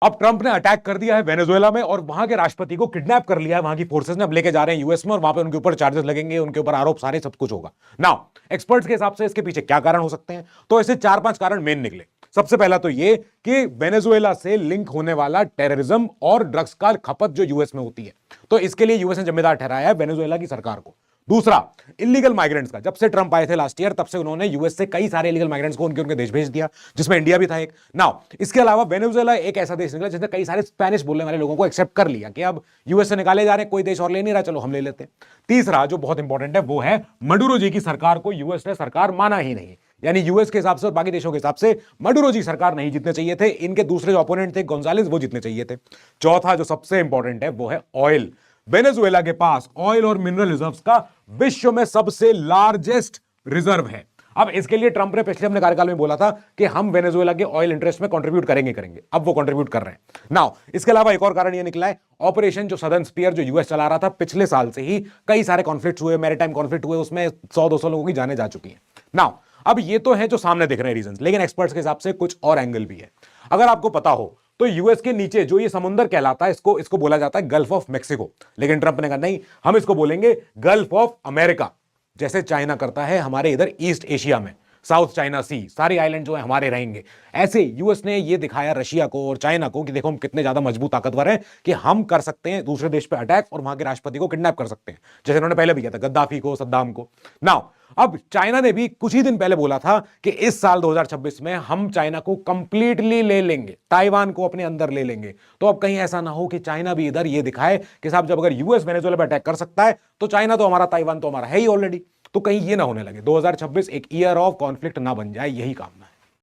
अब ट्रंप ने अटैक कर दिया है वेनेजुएला में और वहां के राष्ट्रपति को किडनैप कर लिया है वहां की फोर्सेस ने, अब लेके जा रहे हैं यूएस में और वहां पे उनके ऊपर चार्जेस लगेंगे, उनके ऊपर आरोप सारे सब कुछ होगा। नाउ एक्सपर्ट्स के हिसाब से इसके पीछे क्या कारण हो सकते हैं, तो ऐसे 4-5 कारण मेन निकले। सबसे पहला तो ये कि वेनेजुएला से लिंक होने वाला टेररिज्म और ड्रग्स का खपत जो यूएस में होती है, तो इसके लिए यूएस ने जिम्मेदार ठहराया है वेनेजुएला की सरकार को। दूसरा, इलीगल माइग्रेंट्स का, जब से ट्रंप आए थे लास्ट ईयर तब से उन्होंने यूएस से कई सारे इलीगल माइग्रेंट्स को उनके उनके देश भेज दिया, जिसमें इंडिया भी था एक। नाउ इसके अलावा वेनेजुएला एक ऐसा देश निकला जिसने कई सारे स्पेनिश बोलने वाले लोगों को एक्सेप्ट कर लिया कि अब यूएस से निकाले जा रहे हैं, कोई देश और ले नहीं रहा, चलो हम ले लेते हैं। तीसरा जो बहुत इंपॉर्टेंट है वो है मडुरो जी की सरकार को यूएस ने सरकार माना ही नहीं, यानी यूएस के हिसाब से और बाकी देशों के हिसाब से मडुरो जी सरकार नहीं जीतने चाहिए थे, इनके दूसरे जो ओपोनेंट थे गोंजालेस वो जीतने चाहिए थे। चौथा जो सबसे इंपॉर्टेंट है वो है ऑयल। वेनेजुएला के पास ऑयल और मिनरल रिजर्व्स का विश्व में सबसे लार्जेस्ट रिजर्व है। अब इसके लिए ट्रंप ने पिछले अपने कार्यकाल में बोला था कि हम वेनेजुएला के ऑयल इंटरेस्ट में कंट्रीब्यूट करेंगे, अब वो कंट्रीब्यूट कर रहे हैं। नाउ इसके अलावा एक और कारण ये निकला है, ऑपरेशन जो सदर्न स्पीयर जो यूएस चला रहा था पिछले साल से ही कई सारे कॉन्फ्लिक्ट हुए, मैरीटाइम कॉन्फ्लिक्ट हुए, उसमें 100-200 लोगों की जानें जा चुकी हैं। नाउ अब ये तो है जो सामने दिख रहे हैं रीजंस, लेकिन एक्सपर्ट्स के हिसाब से कुछ और एंगल भी है। अगर आपको पता हो तो यूएस के नीचे जो ये समुंदर कहलाता है इसको बोला जाता है गल्फ ऑफ मैक्सिको, लेकिन ट्रंप ने कहा नहीं, हम इसको बोलेंगे गल्फ ऑफ अमेरिका, जैसे चाइना करता है हमारे इधर ईस्ट एशिया में, साउथ चाइना सी, सारे आइलैंड जो है हमारे रहेंगे। ऐसे यूएस ने ये दिखाया रशिया को और चाइना को कि देखो हम कितने ज्यादा मजबूत ताकतवर हैं कि हम कर सकते हैं दूसरे देश पे अटैक और वहां के राष्ट्रपति को किडनैप कर सकते हैं, जैसे उन्होंने पहले भी किया था गद्दाफी को, सद्दाम को। नाउ अब चाइना ने भी कुछ ही दिन पहले बोला था कि इस साल 2026 में हम चाइना को कंप्लीटली ले लेंगे, ताइवान को अपने अंदर ले लेंगे। तो अब कहीं ऐसा ना हो कि चाइना भी इधर ये दिखाए कि साहब जब अगर यूएस वेनेजुएला पर अटैक कर सकता है तो चाइना तो हमारा, ताइवान तो हमारा है ही ऑलरेडी, तो कहीं ये ना होने लगे 2026 एक ईयर ऑफ कॉन्फ्लिक्ट ना बन जाए, यही कामना है।